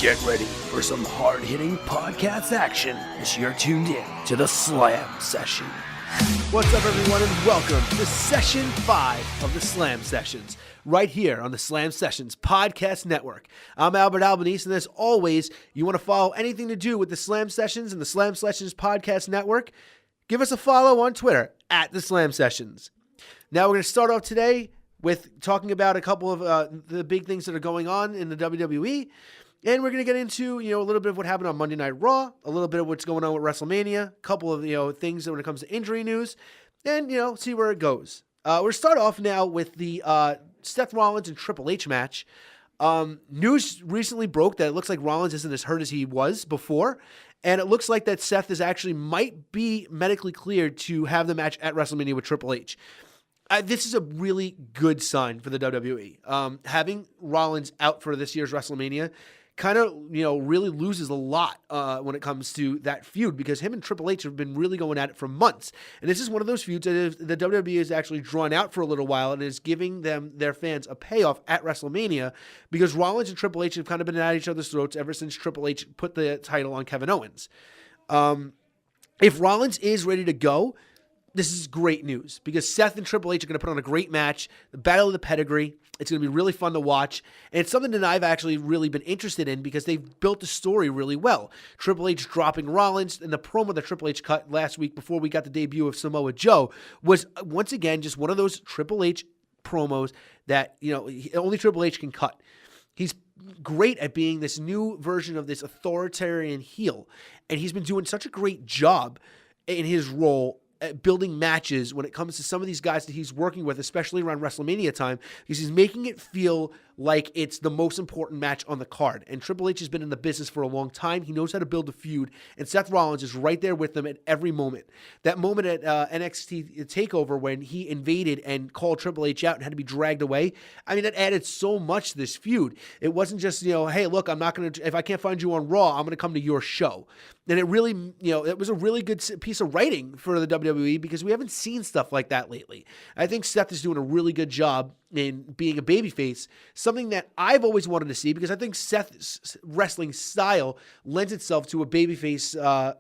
Get ready for some hard-hitting podcast action as you're tuned in to the Slam Session. What's up, everyone, and welcome to Session 5 of the Slam Sessions, right here on the Slam Sessions Podcast Network. I'm Albert Albanese, and as always, you want to follow anything to do with the Slam Sessions and the Slam Sessions Podcast Network, give us a follow on Twitter, at the Slam Sessions. Now, we're going to start off today with talking about a couple of the big things that are going on in the WWE. And we're going to get into, a little bit of what happened on Monday Night Raw, a little bit of what's going on with WrestleMania, a couple of, things when it comes to injury news, and, see where it goes. We're going to start off now with the Seth Rollins and Triple H match. News recently broke that it looks like Rollins isn't as hurt as he was before, and it looks like that Seth is actually might be medically cleared to have the match at WrestleMania with Triple H. This is a really good sign for the WWE. Having Rollins out for this year's WrestleMania kind of, really loses a lot when it comes to that feud, because him and Triple H have been really going at it for months. And this is one of those feuds that the WWE has actually drawn out for a little while and is giving their fans a payoff at WrestleMania, because Rollins and Triple H have kind of been at each other's throats ever since Triple H put the title on Kevin Owens. If Rollins is ready to go, this is great news, because Seth and Triple H are going to put on a great match, the Battle of the Pedigree. It's going to be really fun to watch, and it's something that I've actually really been interested in because they've built the story really well. Triple H dropping Rollins, and the promo that Triple H cut last week before we got the debut of Samoa Joe was, once again, just one of those Triple H promos that, only Triple H can cut. He's great at being this new version of this authoritarian heel, and he's been doing such a great job in his role building matches when it comes to some of these guys that he's working with, especially around WrestleMania time, because he's making it feel like it's the most important match on the card. And Triple H has been in the business for a long time. He knows how to build a feud, and Seth Rollins is right there with them at every moment. That moment at NXT TakeOver when he invaded and called Triple H out and had to be dragged away, that added so much to this feud. It wasn't just, hey, look, I'm not going to, if I can't find you on Raw, I'm going to come to your show. And it really, it was a really good piece of writing for the WWE, because we haven't seen stuff like that lately. I think Seth is doing a really good job in being a babyface, something that I've always wanted to see, because I think Seth's wrestling style lends itself to a babyface,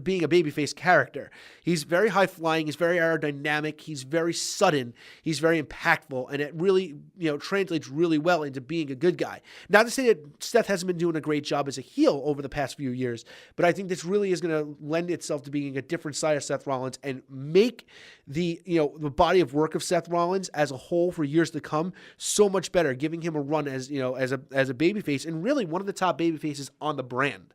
being a babyface character. He's very high flying, he's very aerodynamic, he's very sudden, he's very impactful, and it really, translates really well into being a good guy. Not to say that Seth hasn't been doing a great job as a heel over the past few years, but I think this really is going to lend itself to being a different side of Seth Rollins and make the, the body of work of Seth Rollins as a whole for years to come so much better, giving him a run as, as a babyface, and really one of the top babyfaces on the brand.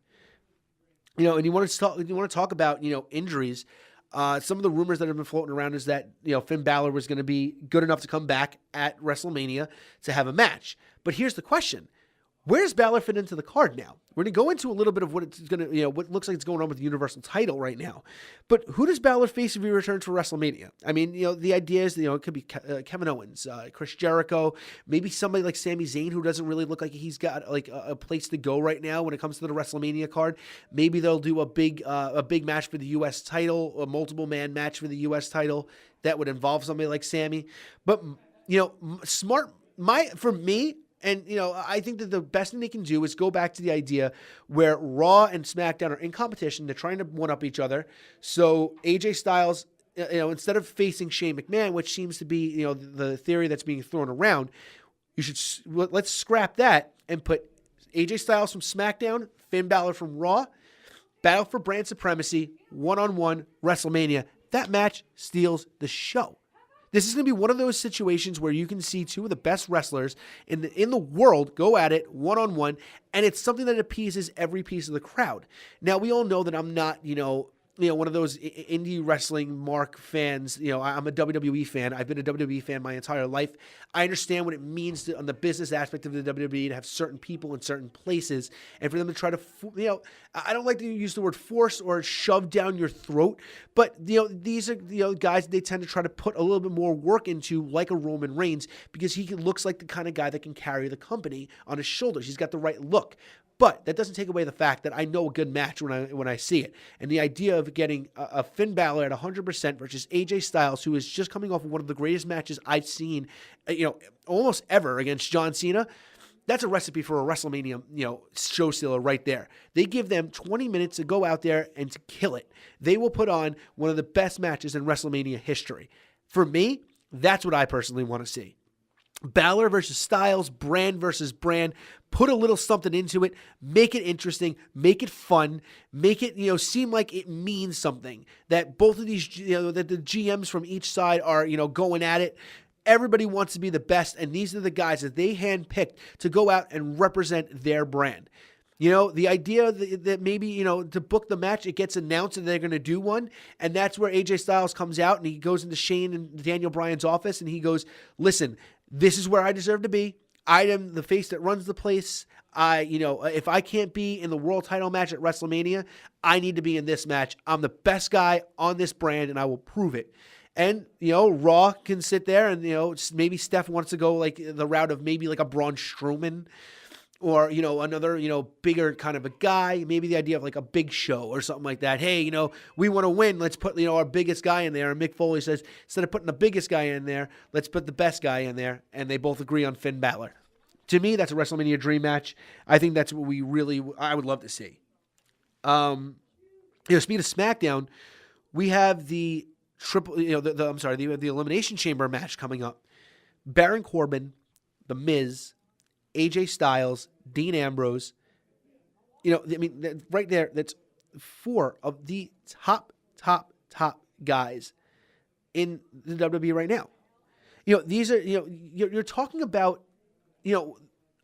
And you want to talk about, injuries. Some of the rumors that have been floating around is that, Finn Balor was going to be good enough to come back at WrestleMania to have a match. But here's the question. Where does Balor fit into the card now? We're going to go into a little bit of what it's going to, what looks like it's going on with the Universal title right now. But who does Balor face if he returns for WrestleMania? The idea is, it could be Kevin Owens, Chris Jericho, maybe somebody like Sami Zayn, who doesn't really look like he's got like a place to go right now when it comes to the WrestleMania card. Maybe they'll do a big match for the U.S. title, a multiple man match for the U.S. title that would involve somebody like Sami. But, for me, and, I think that the best thing they can do is go back to the idea where Raw and SmackDown are in competition. They're trying to one-up each other. So AJ Styles, instead of facing Shane McMahon, which seems to be, the theory that's being thrown around, let's scrap that and put AJ Styles from SmackDown, Finn Balor from Raw, battle for brand supremacy, one-on-one, WrestleMania. That match steals the show. This is going to be one of those situations where you can see two of the best wrestlers in the world go at it one-on-one, and it's something that appeases every piece of the crowd. Now, we all know that I'm not, one of those indie wrestling mark fans. I'm a WWE fan. I've been a WWE fan my entire life. I understand what it means on the business aspect of the WWE to have certain people in certain places, and for them to try to, I don't like to use the word force or shove down your throat, but, these are, guys they tend to try to put a little bit more work into, like a Roman Reigns, because he looks like the kind of guy that can carry the company on his shoulders. He's got the right look. But that doesn't take away the fact that I know a good match when I see it. And the idea of getting a Finn Balor at 100% versus AJ Styles, who is just coming off of one of the greatest matches I've seen, almost ever against John Cena. that's a recipe for a WrestleMania, show stealer right there. They give them 20 minutes to go out there and to kill it. They will put on one of the best matches in WrestleMania history. For me, that's what I personally want to see. Balor versus Styles, brand versus brand. Put a little something into it. Make it interesting. Make it fun. Make it, seem like it means something. That both of these, that the GMs from each side are, going at it. Everybody wants to be the best, and these are the guys that they handpicked to go out and represent their brand. The idea that maybe, to book the match, it gets announced and they're going to do one. And that's where AJ Styles comes out and he goes into Shane and Daniel Bryan's office and he goes, listen, this is where I deserve to be. I am the face that runs the place. If I can't be in the world title match at WrestleMania, I need to be in this match. I'm the best guy on this brand and I will prove it. And, Raw can sit there and, maybe Steph wants to go like the route of maybe like a Braun Strowman or, another, bigger kind of a guy, maybe the idea of like a Big Show or something like that. Hey, we want to win. Let's put, our biggest guy in there. And Mick Foley says, instead of putting the biggest guy in there, let's put the best guy in there. And they both agree on Finn Balor. To me, that's a WrestleMania dream match. I think that's what I would love to see. Speaking of SmackDown, we have the the Elimination Chamber match coming up. Baron Corbin, The Miz, AJ Styles, Dean Ambrose. Right there, that's 4 of the top guys in the WWE right now. These are, you're talking about,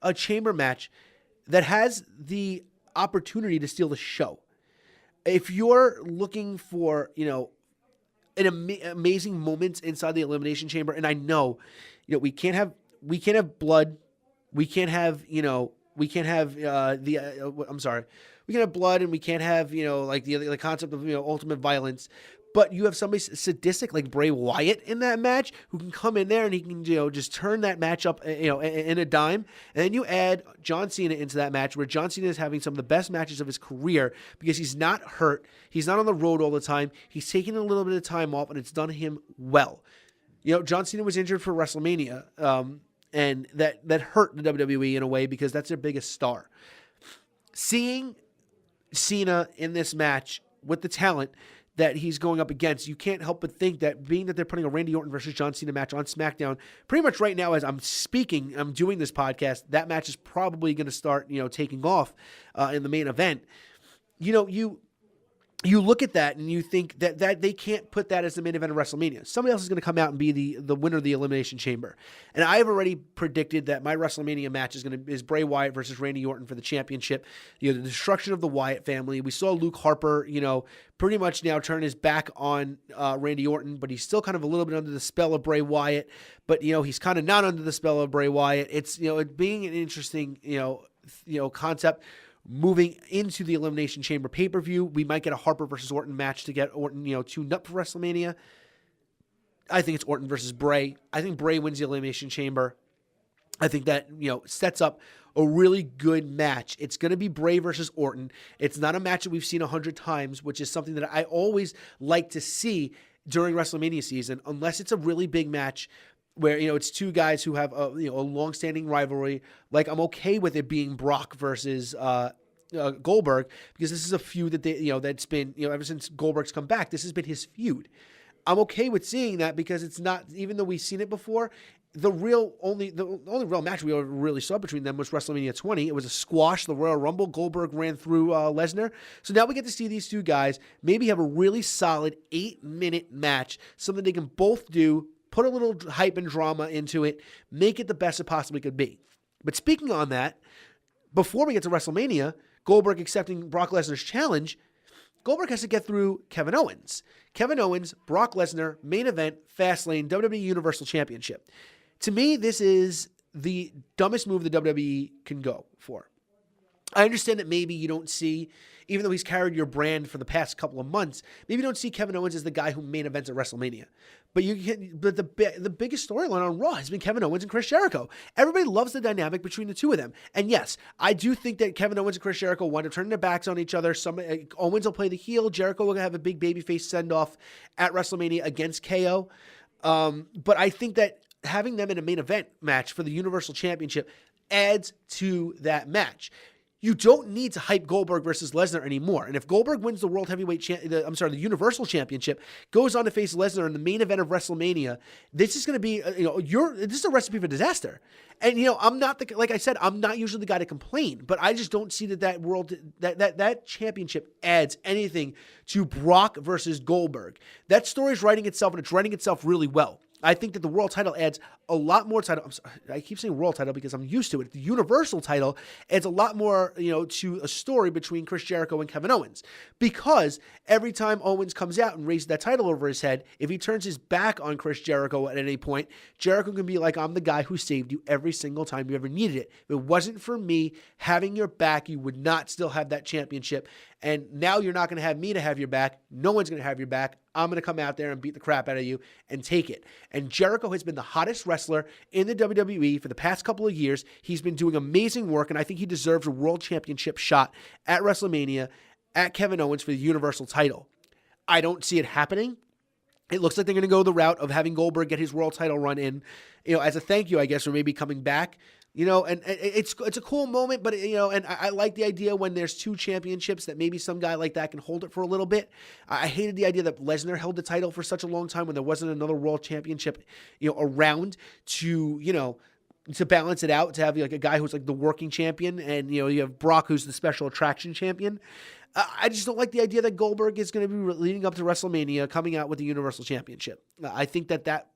a chamber match that has the opportunity to steal the show. If you're looking for, amazing moments inside the Elimination Chamber, and I know, we can't have blood. We can't have, we can have blood and we can't have, like the concept of, ultimate violence. But you have somebody sadistic like Bray Wyatt in that match who can come in there and he can, just turn that match up, in a dime. And then you add John Cena into that match where John Cena is having some of the best matches of his career because he's not hurt. He's not on the road all the time. He's taking a little bit of time off and it's done him well. John Cena was injured for WrestleMania. And that hurt the WWE in a way because that's their biggest star. Seeing Cena in this match with the talent that he's going up against, you can't help but think that being that they're putting a Randy Orton versus John Cena match on SmackDown, pretty much right now as I'm speaking, I'm doing this podcast, that match is probably going to start, taking off in the main event. You look at that and you think that they can't put that as the main event of WrestleMania. Somebody else is going to come out and be the winner of the Elimination Chamber. And I have already predicted that my WrestleMania match is Bray Wyatt versus Randy Orton for the championship. The destruction of the Wyatt family. We saw Luke Harper, pretty much now turn his back on Randy Orton, but he's still kind of a little bit under the spell of Bray Wyatt. But he's kind of not under the spell of Bray Wyatt. It's it being an interesting concept. Moving into the Elimination Chamber pay-per-view, we might get a Harper versus Orton match to get Orton, tuned up for WrestleMania. I think it's Orton versus Bray. I think Bray wins the Elimination Chamber. I think that, sets up a really good match. It's going to be Bray versus Orton. It's not a match that we've seen 100 times, which is something that I always like to see during WrestleMania season, unless it's a really big match where, it's two guys who have a long-standing rivalry. Like, I'm okay with it being Brock versus Goldberg because this is a feud that that's been, ever since Goldberg's come back, this has been his feud. I'm okay with seeing that because it's not, even though we've seen it before, the only real match we really saw between them was WrestleMania 20. It was a squash, the Royal Rumble. Goldberg ran through Lesnar. So now we get to see these two guys maybe have a really solid 8-minute match, something they can both do, put a little hype and drama into it, make it the best it possibly could be. But speaking on that, before we get to WrestleMania, Goldberg accepting Brock Lesnar's challenge, Goldberg has to get through Kevin Owens. Kevin Owens, Brock Lesnar, main event, Fastlane, WWE Universal Championship. To me, this is the dumbest move the WWE can go for. I understand that maybe you don't see, even though he's carried your brand for the past couple of months, maybe you don't see Kevin Owens as the guy who main events at WrestleMania. But the biggest storyline on Raw has been Kevin Owens and Chris Jericho. Everybody loves the dynamic between the two of them. And yes, I do think that Kevin Owens and Chris Jericho wind up turning their backs on each other. Owens will play the heel. Jericho will have a big babyface send-off at WrestleMania against KO. But I think that having them in a main event match for the Universal Championship adds to that match. You don't need to hype Goldberg versus Lesnar anymore. And if Goldberg wins the the Universal Championship, goes on to face Lesnar in the main event of WrestleMania, this is going to be, this is a recipe for disaster. And, I'm not like I said, I'm not usually the guy to complain, but I just don't see that championship adds anything to Brock versus Goldberg. That story's writing itself, and it's writing itself really well. I think that the world title adds a lot more title. I keep saying world title because I'm used to it. The Universal title adds a lot more, to a story between Chris Jericho and Kevin Owens. Because every time Owens comes out and raises that title over his head, if he turns his back on Chris Jericho at any point, Jericho can be like, I'm the guy who saved you every single time you ever needed it. If it wasn't for me having your back, you would not still have that championship. And now you're not going to have me to have your back. No one's going to have your back. I'm going to come out there and beat the crap out of you and take it. And Jericho has been the hottest wrestler in the WWE for the past couple of years. He's been doing amazing work, and I think he deserves a world championship shot at WrestleMania at Kevin Owens for the Universal title. I don't see it happening. It looks like they're going to go the route of having Goldberg get his world title run in, as a thank you, I guess, for maybe coming back. And it's a cool moment, but, and I like the idea when there's two championships that maybe some guy like that can hold it for a little bit. I hated the idea that Lesnar held the title for such a long time when there wasn't another world championship, around to balance it out, to have like a guy who's like the working champion, and, you have Brock who's the special attraction champion. I just don't like the idea that Goldberg is going to be leading up to WrestleMania coming out with the Universal Championship. I think that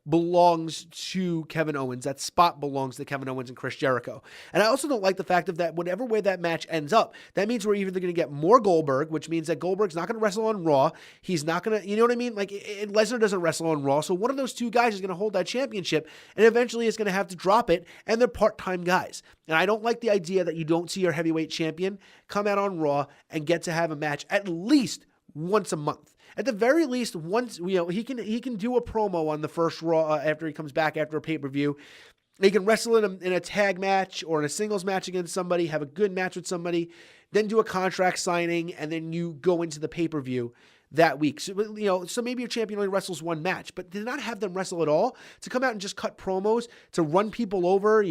belongs to Kevin Owens. That spot belongs to Kevin Owens and Chris Jericho. And I also don't like the fact of that whatever way that match ends up, that means we're either going to get more Goldberg, which means that Goldberg's not going to wrestle on Raw. He's not going to, you know what I mean? Like, Lesnar doesn't wrestle on Raw. So one of those two guys is going to hold that championship and eventually is going to have to drop it, and they're part-time guys. And I don't like the idea that you don't see your heavyweight champion come out on Raw and get to have a match at least once a month. At the very least, once he can do a promo on the first Raw after he comes back after a pay-per-view. He can wrestle in a tag match or in a singles match against somebody, have a good match with somebody, then do a contract signing, and then you go into the pay-per-view that week. So, so maybe your champion only wrestles one match, but to not have them wrestle at all, to come out and just cut promos, to run people over,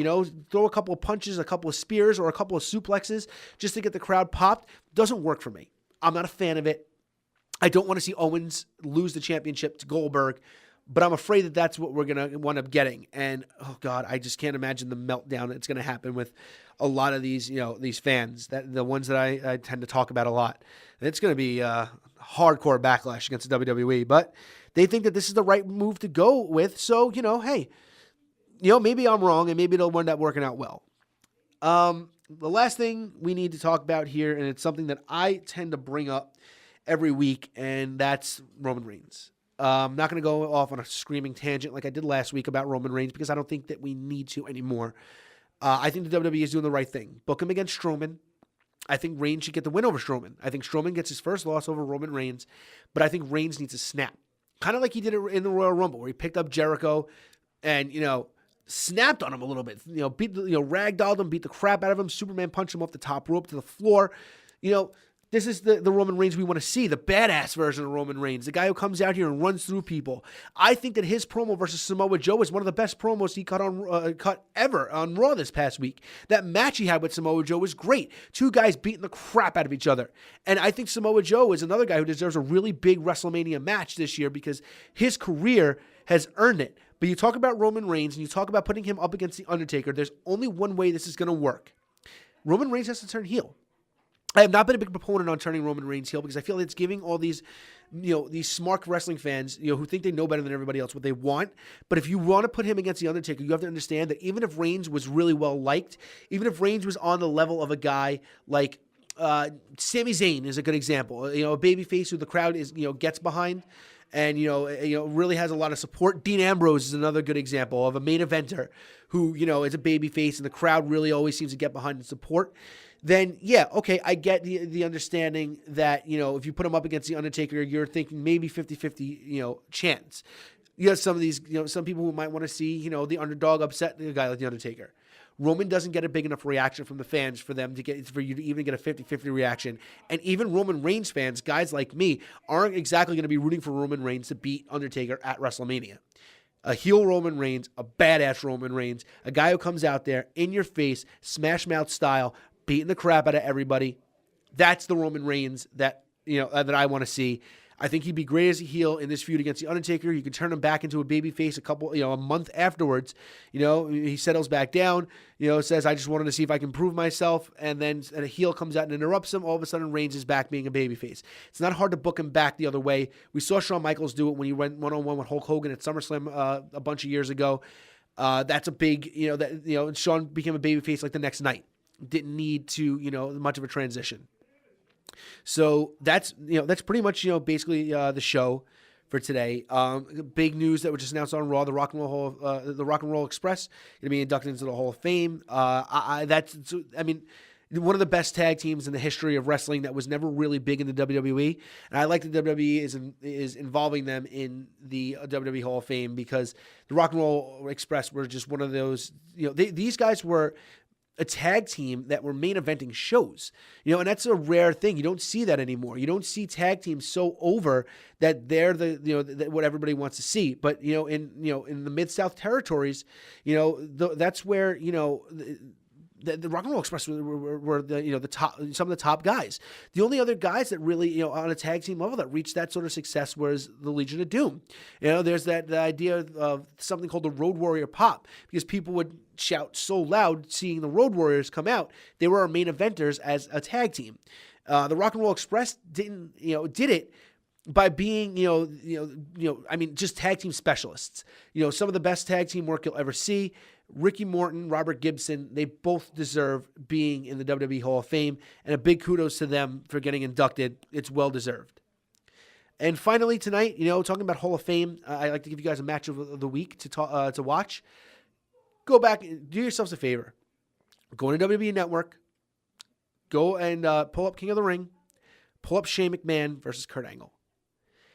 throw a couple of punches, a couple of spears, or a couple of suplexes just to get the crowd popped, doesn't work for me. I'm not a fan of it. I don't want to see Owens lose the championship to Goldberg, but I'm afraid that that's what we're going to wind up getting. And, oh, God, I just can't imagine the meltdown that's going to happen with a lot of these, these fans, that the ones that I tend to talk about a lot. It's going to be hardcore backlash against the WWE, but they think that this is the right move to go with. So, hey, maybe I'm wrong, and maybe it'll wind up working out well. The last thing we need to talk about here, and it's something that I tend to bring up every week, and that's Roman Reigns. I'm not going to go off on a screaming tangent like I did last week about Roman Reigns because I don't think that we need to anymore. I think the WWE is doing the right thing. Book him against Strowman. I think Reigns should get the win over Strowman. I think Strowman gets his first loss over Roman Reigns, but I think Reigns needs to snap. Kind of like he did it in the Royal Rumble, where he picked up Jericho and, snapped on him a little bit. Ragdolled him, beat the crap out of him, Superman punched him off the top rope to the floor. This is the Roman Reigns we want to see, the badass version of Roman Reigns, the guy who comes out here and runs through people. I think that his promo versus Samoa Joe is one of the best promos he cut ever on Raw this past week. That match he had with Samoa Joe was great. Two guys beating the crap out of each other. And I think Samoa Joe is another guy who deserves a really big WrestleMania match this year because his career has earned it. But you talk about Roman Reigns and you talk about putting him up against The Undertaker, there's only one way this is going to work. Roman Reigns has to turn heel. I have not been a big proponent on turning Roman Reigns heel because I feel it's giving all these, these smart wrestling fans, who think they know better than everybody else what they want. But if you want to put him against The Undertaker, you have to understand that even if Reigns was really well liked, even if Reigns was on the level of a guy like Sami Zayn is a good example, a babyface who the crowd is, gets behind and, really has a lot of support. Dean Ambrose is another good example of a main eventer who, is a babyface and the crowd really always seems to get behind and support. Then, yeah, okay, I get the understanding that, if you put him up against The Undertaker, you're thinking maybe 50-50, chance. You have some of these, some people who might want to see, the underdog upset a guy like The Undertaker. Roman doesn't get a big enough reaction from the fans for you to even get a 50-50 reaction. And even Roman Reigns fans, guys like me, aren't exactly going to be rooting for Roman Reigns to beat Undertaker at WrestleMania. a heel Roman Reigns, a badass Roman Reigns, a guy who comes out there in your face, smash mouth style, beating the crap out of everybody. That's the Roman Reigns that that I want to see. I think he'd be great as a heel in this feud against The Undertaker. You could turn him back into a babyface a month afterwards. He settles back down, says, I just wanted to see if I can prove myself. And then a heel comes out and interrupts him. All of a sudden, Reigns is back being a babyface. It's not hard to book him back the other way. We saw Shawn Michaels do it when he went one-on-one with Hulk Hogan at SummerSlam a bunch of years ago. That's a big, Shawn became a babyface like the next night. Didn't need to, much of a transition. So that's pretty much, basically the show for today. Big news that was just announced on Raw: the Rock and Roll Express going to be inducted into the Hall of Fame. One of the best tag teams in the history of wrestling that was never really big in the WWE, and I like that WWE is involving them in the WWE Hall of Fame because the Rock and Roll Express were just one of those. These guys were a tag team that were main eventing shows, and that's a rare thing. You don't see that anymore. You don't see tag teams so over that they're what everybody wants to see. But in the Mid-South territories, that's where the Rock and Roll Express were the top, some of the top guys. The only other guys that really, on a tag team level that reached that sort of success was the Legion of Doom. There's the idea of something called the Road Warrior pop, because people would shout so loud seeing the Road Warriors come out. They were our main eventers as a tag team. The Rock and Roll Express did it by being, just tag team specialists. Some of the best tag team work you'll ever see. Ricky Morton, Robert Gibson, they both deserve being in the WWE Hall of Fame, and a big kudos to them for getting inducted. It's well deserved. And finally tonight, talking about Hall of Fame, I like to give you guys a match of the week to watch. Go back, do yourselves a favor. Go to WWE Network. Go and pull up King of the Ring. Pull up Shane McMahon versus Kurt Angle.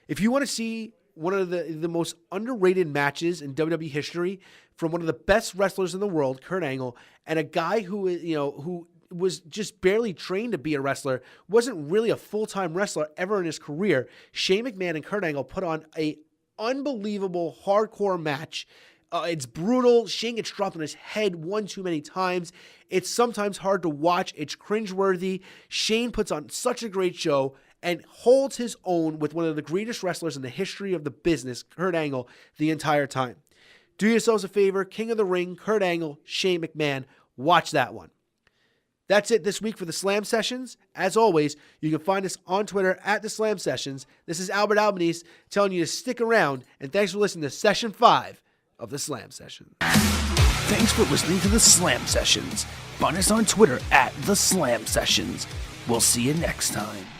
If you want to see one of the most underrated matches in WWE history from one of the best wrestlers in the world, Kurt Angle, and a guy who was just barely trained to be a wrestler, wasn't really a full-time wrestler ever in his career, Shane McMahon and Kurt Angle put on a unbelievable hardcore match. It's brutal. Shane gets dropped on his head one too many times. It's sometimes hard to watch. It's cringeworthy. Shane puts on such a great show and holds his own with one of the greatest wrestlers in the history of the business, Kurt Angle, the entire time. Do yourselves a favor. King of the Ring, Kurt Angle, Shane McMahon. Watch that one. That's it this week for the Slam Sessions. As always, you can find us on Twitter at the Slam Sessions. This is Albert Albanese telling you to stick around, and thanks for listening to Session 5 of the Slam Sessions. Thanks for listening to the Slam Sessions. Find us on Twitter at the Slam Sessions. We'll see you next time.